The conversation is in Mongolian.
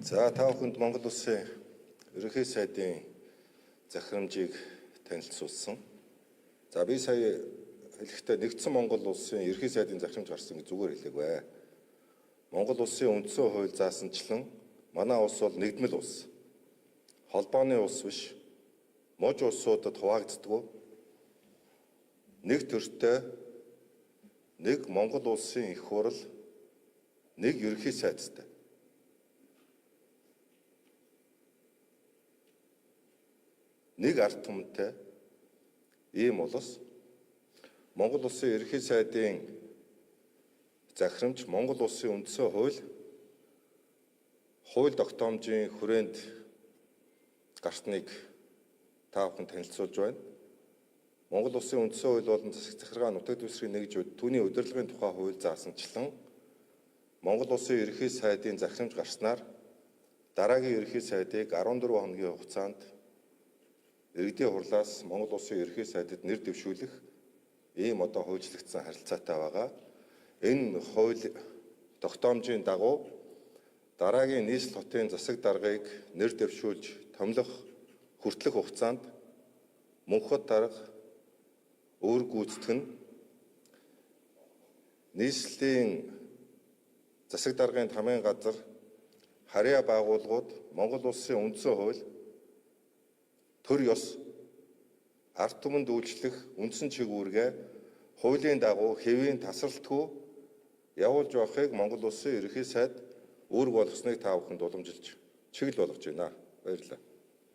За та бүхэнд Монгол Улсын ерөнхий сайдын захирамжийг танилцуулсан. За би сая хэлэхдээ нэгдсэн Монгол Улсын ерөнхий сайдын захирамж гарсан гэж зүгээр хэлээгүй. Монгол Улсын үндсэн хууль заасанчлан манай улс бол нэгдмэл улс. Холбооны улс биш. Муж улсуудад хуваагддаг. Нэг төртэй нэг Монгол Улсын их хурал нэг ерөнхий сайдтай. Нэг ард түмэнтэй ийм улс. Монгол Улсын ерөнхий сайдын захирамж Монгол Улсын үндсэн хууль тогтоомжийн хүрээнд гарсныг та бүхэн танилцуулж байна. Монгол Улсын үндсэн хууль болон засаг захиргаа нутаг дэвсгэрийн нэгж түүний удирдлагын тухай хууль заасанчлан Монгол Улсын ерөнхий сайдын захирамж гарснаар дараагийн ерөнхий сайдыг 14 хоногийн хугацаанд иргэдийн хурлаас Монгол Улсын ерөнхий сайдад нэр дэвшүүлэх ийм одоо хуульчлагдсан харилцаатай байгаа. Энэ хууль тогтоомжийн дагуу дараагийн нийслэл хотын засаг даргыг нэр дэвшүүлж томилох хүртэлх хугацаанд мөнхөд дарга өөр гүйцэтгэх нь нийслэлийн засаг даргын тамгын газар харьяа байгууллагууд Монгол Улсын үндсэн хууль төр ёс ард түмэнд үйлчлэх үндсэн чиглэлгээ хуулийн дагуу хэвийн тасралтгүй явуулж явахыг Монгол Улсын ерөнхий сайд үүрэг болгосныг та бүхэнд уламжилж чиглэл болгож байна. Баярлалаа.